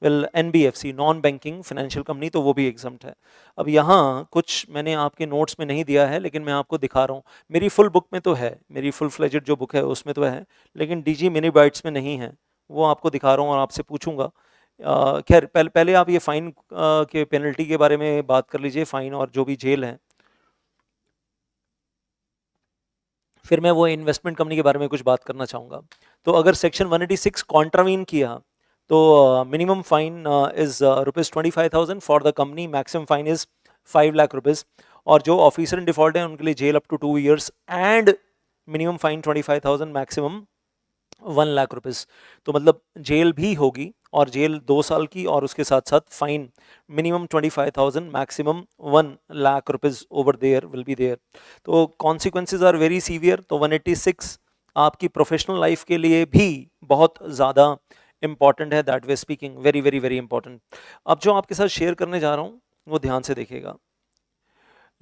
well NBFC, non banking financial company, तो वो भी एग्जम्प्ट है। अब यहाँ कुछ मैंने आपके नोट्स में नहीं दिया है लेकिन मैं आपको दिखा रहा हूँ, मेरी फुल बुक में तो है, मेरी फुल फ्लेजेड जो बुक है उसमें तो है, लेकिन डीजी मिनी बाइट्स में नहीं है, वो आपको दिखा रहा हूँ और आपसे पूछूंगा। खैर पहले आप ये फाइन के पेनल्टी के बारे में बात कर लीजिए, फाइन और जो भी जेल है, फिर मैं वो इन्वेस्टमेंट कंपनी के बारे में कुछ बात करना चाहूँगा। तो अगर सेक्शन 186 कॉन्ट्रावीन किया तो minimum fine is ₹25,000 for the company, maximum fine is 5 lakh rupees, और जो ऑफिसर इन डिफॉल्ट है उनके लिए jail up to 2 years and minimum fine 25,000, maximum 1 lakh rupees. तो मतलब जेल भी होगी, और जेल 2 साल की, और उसके साथ साथ fine minimum 25,000, maximum 1 lakh rupees over there will be there. तो कॉन्सिक्वेंसेज आर वेरी सीवियर। तो 186 आपकी प्रोफेशनल लाइफ के लिए भी बहुत ज़्यादा इंपॉर्टेंट है, that way speaking, very very very important. अब जो आपके साथ शेयर करने जा रहा हूँ वो ध्यान से देखिएगा।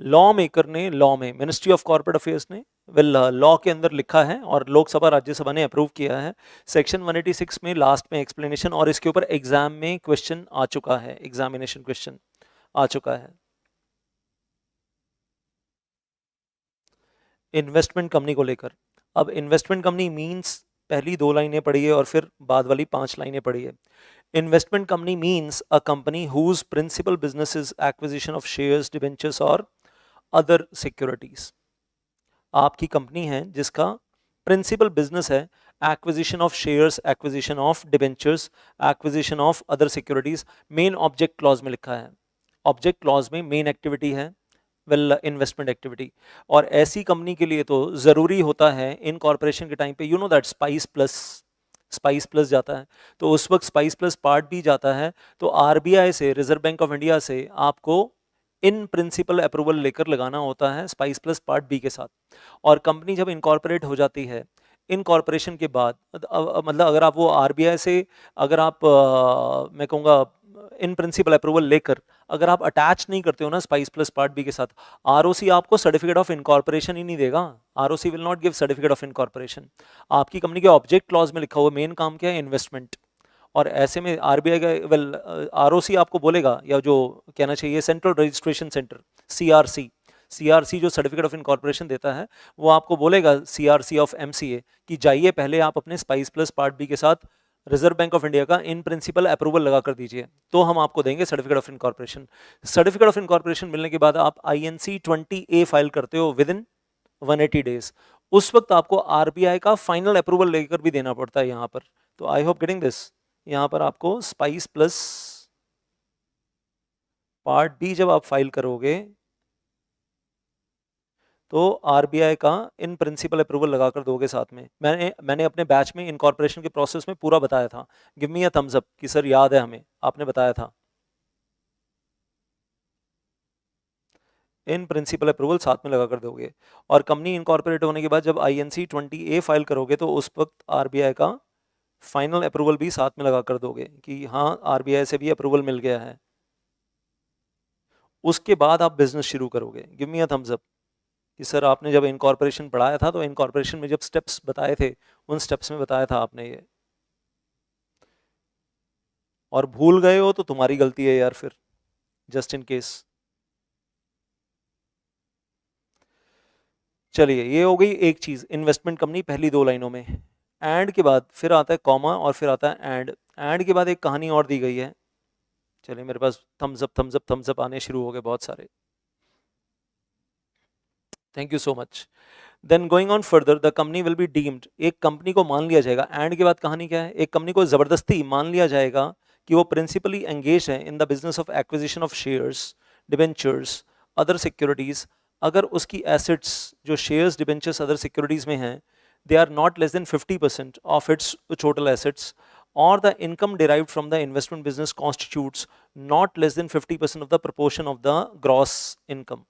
लॉ मेकर ने, लॉ में मिनिस्ट्री ऑफ कॉर्पोरेट अफेयर्स ने वेल लॉ के अंदर लिखा है और लोकसभा राज्यसभा ने अप्रूव किया है। सेक्शन 186 में लास्ट में एक्सप्लेनेशन, और इसके ऊपर एग्जाम में क्वेश्चन आ चुका है, एग्जामिनेशन क्वेश्चन आ चुका है। इन्वेस्टमेंट कंपनी को लेकर, अब इन्वेस्टमेंट कंपनी मींस पहली 2 लाइनें पढ़िए और फिर बाद वाली 5 लाइनें पढ़िए। Investment company means a company whose principal business is acquisition of shares, debentures or other securities. आपकी कंपनी है जिसका प्रिंसिपल बिजनेस है acquisition of shares, acquisition of debentures, acquisition of other securities. Main object clause में लिखा है, object clause में main activity है well investment activity. और ऐसी कंपनी के लिए तो ज़रूरी होता है इन कॉर्पोरेशन के टाइम पे, you know that spice plus जाता है, तो उस वक्त स्पाइस प्लस पार्ट भी जाता है। तो आरबीआई से, रिजर्व बैंक ऑफ इंडिया से आपको इन प्रिंसिपल अप्रूवल लेकर लगाना होता है स्पाइस प्लस पार्ट बी के साथ। और कंपनी जब इनकॉर्पोरेट हो जाती है, इनकॉर्पोरेशन के बाद मतलब अगर आप वो आरबीआई से, अगर आप मैं कहूँगा इन प्रिंसिपल अप्रूवल लेकर अगर आप अटैच नहीं करते हो ना स्पाइस प्लस पार्ट बी के साथ, आरओसी आपको सर्टिफिकेट ऑफ इनकॉर्पोरेशन ही नहीं देगा। ROC will not give certificate of incorporation. आपकी कंपनी के ऑब्जेक्ट क्लॉज में लिखा हुआ मेन काम क्या है, इन्वेस्टमेंट। और ऐसे में आरबीआई का वेल आरओसी आपको बोलेगा, या जो कहना चाहिए central registration centre, CRC, CRC जो सर्टिफिकेट ऑफ इनकॉर्पोरेशन देता है, वो आपको बोलेगा सीआरसी ऑफ एमसीए कि जाइए पहले आप अपने स्पाइस प्लस पार्ट बी के साथ रिजर्व बैंक ऑफ इंडिया का इन प्रिंसिपल अप्रूवल लगा कर दीजिए, तो हम आपको देंगे certificate of incorporation. Certificate of incorporation मिलने के बाद आप INC 20A फाइल करते हो विद इन 180 डेज। उस वक्त आपको आरबीआई का फाइनल अप्रूवल लेकर भी देना पड़ता है यहाँ पर। तो आई होप गेटिंग दिस। यहाँ पर आपको स्पाइस प्लस पार्ट बी जब आप फाइल करोगे तो आरबीआई का इन प्रिंसिपल अप्रूवल लगाकर दोगे साथ में। मैंने अपने बैच में इनकॉर्पोरेशन के प्रोसेस में पूरा बताया था। Give me a thumbs up कि सर याद है हमें, आपने बताया था। इन प्रिंसिपल अप्रूवल साथ में लगा कर दोगे। और कंपनी इनकॉर्पोरेट होने के बाद जब INC 20A फाइल करोगे तो उस वक्त आरबीआई का फाइनल अप्रूवल भी साथ में लगा कर दोगे कि हाँ आरबीआई से भी अप्रूवल मिल गया है। उसके बाद आप बिजनेस शुरू करोगे। Give me a thumbs up कि सर आपने जब इनकॉर्पोरेशन पढ़ाया था तो इनकॉर्पोरेशन में जब स्टेप्स बताए थे उन स्टेप्स में बताया था आपने ये, और भूल गए हो तो तुम्हारी गलती है यार, फिर जस्ट इन केस। चलिए ये हो गई एक चीज, इन्वेस्टमेंट कंपनी पहली दो लाइनों में। एंड के बाद फिर आता है कॉमा और फिर आता है एंड के बाद एक कहानी और दी गई है। चलिए मेरे पास thumbs up thumbs up thumbs up आने शुरू हो गए बहुत सारे, thank you so much. Then going on further the company will be deemed, एक कंपनी को मान लिया जाएगा। एंड के बाद कहानी क्या है, एक कंपनी को जबरदस्ती मान लिया जाएगा कि वो प्रिंसिपली एंगेज है इन the business of acquisition of shares, debentures, other securities, अगर उसकी एसेट्स जो शेयर्स, डिबेंचर्स, अदर सिक्योरिटीज में हैं, they are not less than 50% of its total assets, or the income derived from the investment business constitutes not less than 50% of the proportion of the gross income।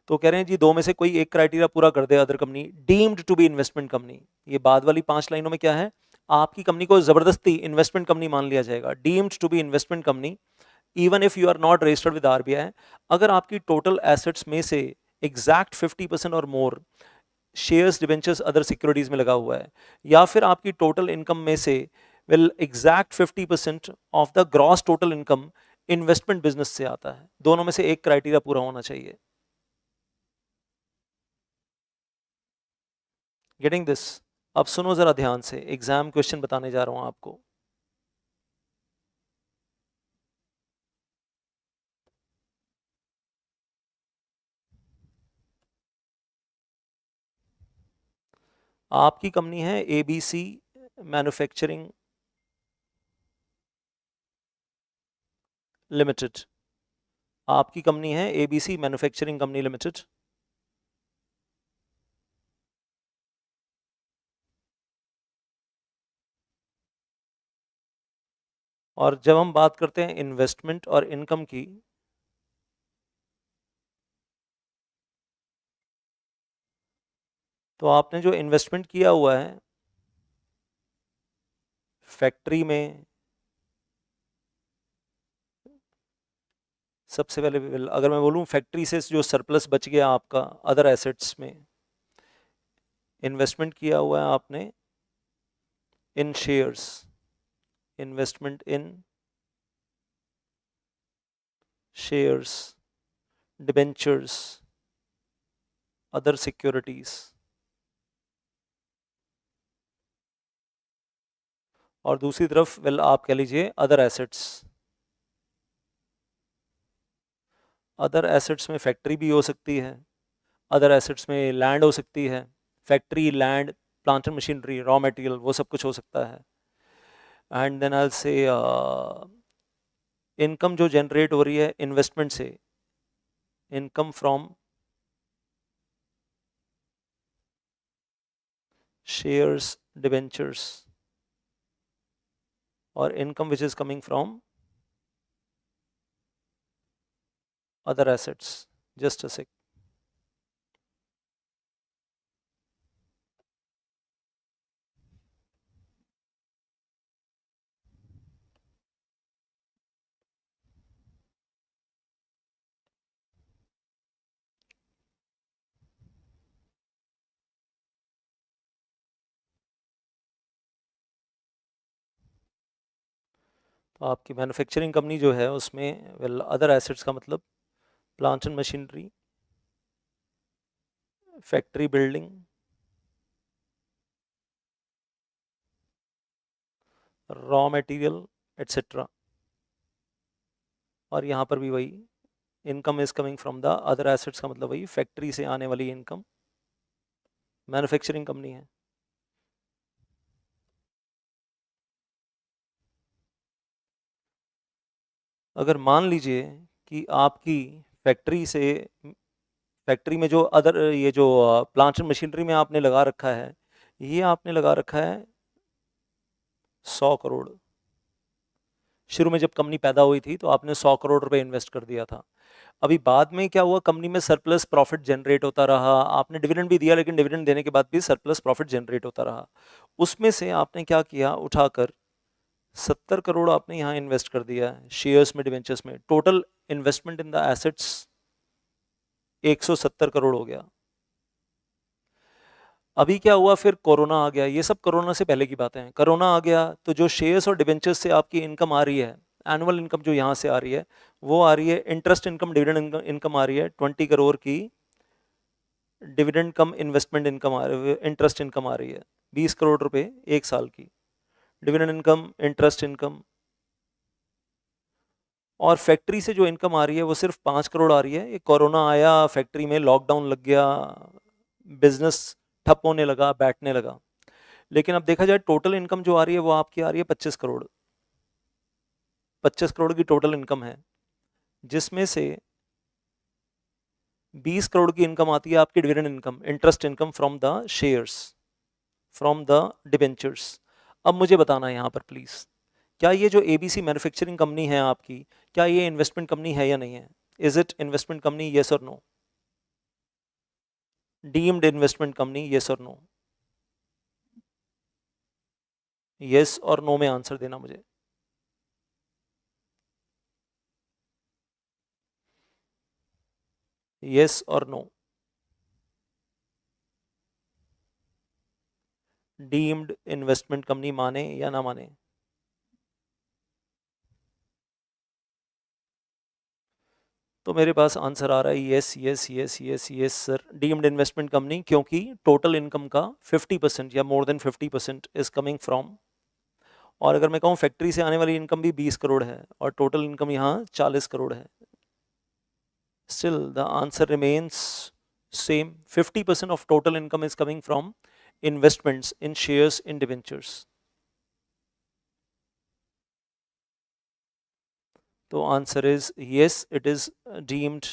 तो कह रहे हैं जी दो में से कोई एक क्राइटेरिया पूरा कर दे other company deemed to be investment company. ये बाद वाली 5 लाइनों में क्या है, आपकी कंपनी को जबरदस्ती इन्वेस्टमेंट कंपनी मान लिया जाएगा, deemed to be investment company even if you are not registered with RBI. अगर आपकी टोटल एसेट्स में से एग्जैक्ट 50% और more shares, debentures, other securities में लगा हुआ है, या फिर आपकी टोटल इनकम में से well exact 50% of the gross total income investment business से आता है, दोनों में से एक क्राइटेरिया पूरा होना चाहिए। Getting this? अब सुनो जरा ध्यान से, एग्जाम क्वेश्चन बताने जा रहा हूं आपको। आपकी कंपनी है ABC मैन्युफैक्चरिंग लिमिटेड, आपकी कंपनी है ABC मैन्युफैक्चरिंग कंपनी लिमिटेड। और जब हम बात करते हैं इन्वेस्टमेंट और इनकम की, तो आपने जो इन्वेस्टमेंट किया हुआ है फैक्ट्री में, सबसे पहले अगर मैं बोलूं फैक्ट्री से जो सरप्लस बच गया आपका अदर एसेट्स में, इन्वेस्टमेंट किया हुआ है आपने in shares, investment in shares, debentures, other securities, और दूसरी तरफ वेल आप कह लीजिए अदर एसेट्स। अदर एसेट्स में फैक्ट्री भी हो सकती है, अदर एसेट्स में लैंड हो सकती है, factory, land, plant and machinery, raw material, वो सब कुछ हो सकता है। And then I will say income जो जनरेट हो रही है इन्वेस्टमेंट से, इनकम फ्रॉम शेयर्स, डिबेंचर्स, और income which is coming from other assets. Just a sec. तो आपकी मैन्युफैक्चरिंग कंपनी जो है उसमें वेल अदर एसेट्स का मतलब plant and machinery, factory building, raw material etcetera. और यहाँ पर भी वही income is coming from the other assets का मतलब वही फैक्ट्री से आने वाली इनकम, मैन्युफैक्चरिंग कंपनी है। अगर मान लीजिए कि आपकी फैक्ट्री से, फैक्ट्री में जो अदर ये जो प्लांट एंड मशीनरी में आपने लगा रखा है, ये आपने लगा रखा है 100 करोड़। शुरू में जब कंपनी पैदा हुई थी तो आपने 100 करोड़ रुपए इन्वेस्ट कर दिया था। अभी बाद में क्या हुआ, कंपनी में सरप्लस प्रॉफिट जनरेट होता रहा, आपने डिविडेंड भी दिया लेकिन डिविडेंड देने के बाद भी सरप्लस प्रॉफिट जनरेट होता रहा। उसमें से आपने क्या किया, उठाकर 70 करोड़ आपने यहाँ इन्वेस्ट कर दिया शेयर्स में, डिवेंचर्स में। Total investment in the assets 170 crore हो गया। अभी क्या हुआ, फिर कोरोना आ गया, ये सब कोरोना से पहले की बातें हैं। कोरोना आ गया तो जो शेयर्स और डिवेंचर्स से आपकी इनकम आ रही है, एनुअल इनकम जो यहाँ से आ रही है, वो आ रही है इंटरेस्ट इनकम, डिविडेंड इनकम आ रही है 20 करोड़ की। डिविडेंड कम इन्वेस्टमेंट इनकम आ रही है, इंटरेस्ट इनकम आ रही है 20 करोड़ रुपए एक साल की, डिविडेंड इनकम, इंटरेस्ट इनकम। और फैक्ट्री से जो इनकम आ रही है वो सिर्फ 5 करोड़ आ रही है। ये कोरोना आया, फैक्ट्री में लॉकडाउन लग गया, बिजनेस ठप होने लगा, बैठने लगा। लेकिन अब देखा जाए टोटल इनकम जो आ रही है वो आपकी आ रही है 25 करोड़। 25 करोड़ की टोटल इनकम है, जिसमें से 20 करोड़ की इनकम आती है आपकी dividend income, interest income from the shares, from the debentures. अब मुझे बताना है यहाँ पर प्लीज, क्या ये जो एबीसी मैन्युफैक्चरिंग कंपनी है आपकी, क्या ये इन्वेस्टमेंट कंपनी है या नहीं है? Is it investment company, yes और no? Deemed investment company, yes और नो? येस और नो में आंसर देना मुझे। येस और नो? डीम्ड इन्वेस्टमेंट कंपनी माने या ना माने? तो मेरे पास आंसर आ रहा है yes yes yes yes yes sir, deemed investment company, क्योंकि टोटल इनकम का 50% या more than 50% is coming from, और अगर मैं कहूँ फैक्ट्री से आने वाली इनकम भी 20 करोड़ है और टोटल इनकम यहाँ 40 करोड़ है, still the answer remains same. 50% of total income is coming from investments in shares in debentures. तो answer is yes, it is deemed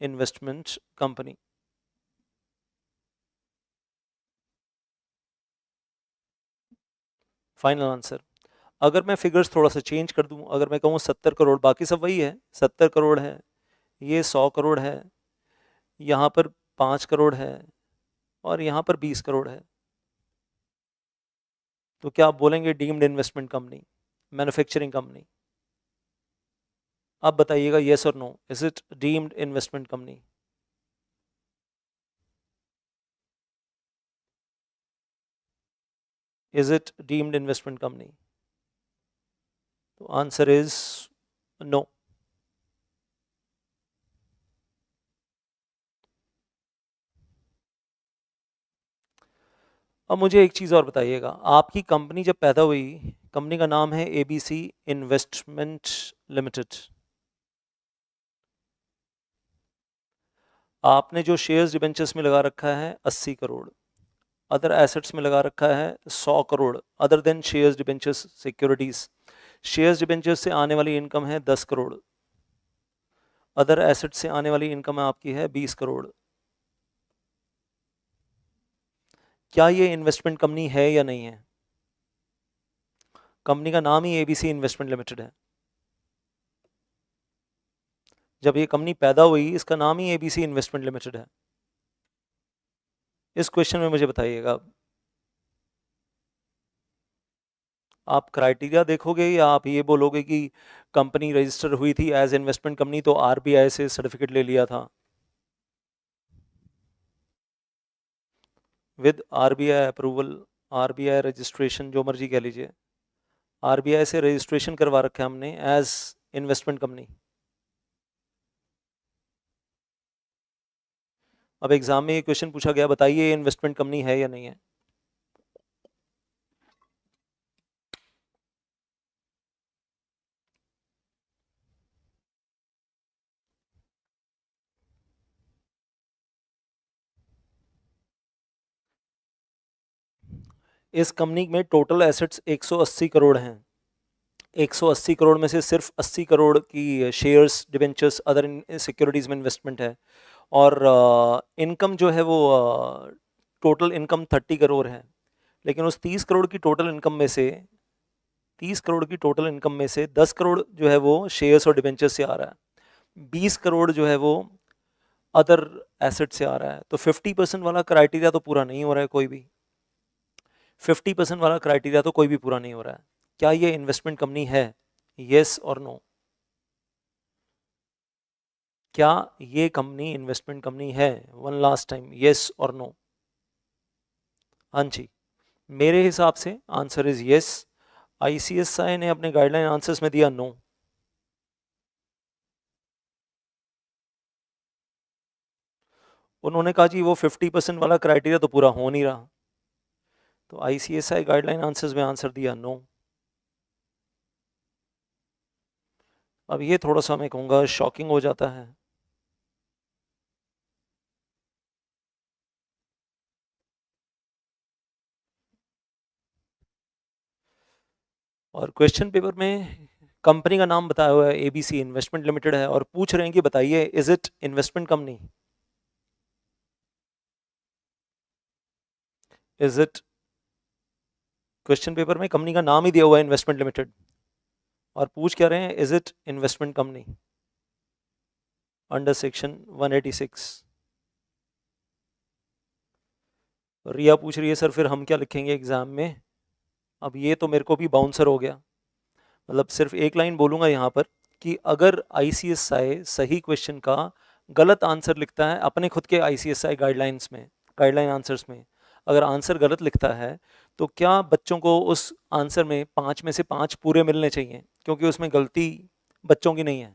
investment company. Final answer. अगर मैं फिगर्स थोड़ा सा चेंज कर दूं, अगर मैं कहूँ 70 करोड़, बाकी सब वही है, 70 करोड़ है, ये 100 करोड़ है, यहाँ पर 5 करोड़ है, और यहाँ पर 20 करोड़ है, तो क्या आप बोलेंगे deemed investment company, manufacturing company? आप बताइएगा येस और no, is it deemed investment company? Is it deemed investment company? तो आंसर इज नो। अब मुझे एक चीज़ और बताइएगा, आपकी कंपनी जब पैदा हुई, कंपनी का नाम है एबीसी इन्वेस्टमेंट लिमिटेड। आपने जो शेयर्स डिबेंचर्स में लगा रखा है 80 करोड़, अदर एसेट्स में लगा रखा है 100 crore, other than shares debentures securities. Shares debentures से आने वाली इनकम है 10 करोड़, अदर एसेट से आने वाली इनकम आपकी है 20 करोड़। क्या ये इन्वेस्टमेंट कंपनी है या नहीं है? कंपनी का नाम ही एबीसी इन्वेस्टमेंट लिमिटेड है। जब ये कंपनी पैदा हुई, इसका नाम ही एबीसी इन्वेस्टमेंट लिमिटेड है। इस क्वेश्चन में मुझे बताइएगा, आप क्राइटेरिया देखोगे या आप ये बोलोगे कि कंपनी रजिस्टर हुई थी एज इन्वेस्टमेंट कंपनी तो आरबीआई से सर्टिफिकेट ले लिया था? With RBI approval, RBI registration, जो मर्जी कह लीजिए, आरबीआई से रजिस्ट्रेशन करवा रखा है हमने एज इन्वेस्टमेंट कंपनी। अब एग्जाम में ये क्वेश्चन पूछा गया, बताइए ये इन्वेस्टमेंट कंपनी है या नहीं है? इस कंपनी में टोटल एसेट्स 180 करोड़ हैं। 180 करोड़ में से सिर्फ 80 करोड़ की शेयर्स डिबेंचर्स अदर सिक्योरिटीज़ में इन्वेस्टमेंट है, और इनकम जो है वो टोटल इनकम 30 करोड़ है। लेकिन उस 30 करोड़ की टोटल इनकम में से 30 करोड़ की टोटल इनकम में से 10 करोड़ जो है वो शेयर्स और डिबेंचर्स से आ रहा है, 20 करोड़ जो है वो अदर एसेट से आ रहा है। तो 50% वाला क्राइटेरिया तो पूरा नहीं हो रहा है कोई भी। 50% वाला क्राइटेरिया तो कोई भी पूरा नहीं हो रहा है। क्या ये इन्वेस्टमेंट कंपनी है? येस और नो? क्या ये कंपनी इन्वेस्टमेंट कंपनी है? वन लास्ट टाइम, येस और नो? हाँ जी, मेरे हिसाब से आंसर इज येस। आईसीएसआई ने अपने गाइडलाइन आंसर्स में दिया नो। उन्होंने कहा जी वो 50% वाला क्राइटेरिया तो पूरा हो नहीं रहा, तो आईसीएसआई गाइडलाइन आंसर्स में आंसर दिया नो। अब ये थोड़ा सा मैं कहूँगा शॉकिंग हो जाता है। और क्वेश्चन पेपर में कंपनी का नाम बताया हुआ है एबीसी इन्वेस्टमेंट लिमिटेड है, और पूछ रहे हैं कि बताइए is it investment company? Is it? Question paper में कंपनी का नाम ही दिया हुआ है इन्वेस्टमेंट लिमिटेड, और पूछ क्या रहे हैं, is it investment company under section 186। रिया पूछ रही है सर फिर हम क्या लिखेंगे एग्जाम में? अब ये तो मेरे को भी बाउंसर हो गया। मतलब सिर्फ एक लाइन बोलूंगा यहाँ पर कि अगर आईसीएसआई सही क्वेश्चन का गलत आंसर लिखता है अपने खुद के आईसीएसआई गाइडलाइंस में, गाइडलाइन आंसर्स में अगर आंसर गलत लिखता है, तो क्या बच्चों को उस आंसर में 5 में से 5 पूरे मिलने चाहिए? क्योंकि उसमें गलती बच्चों की नहीं है।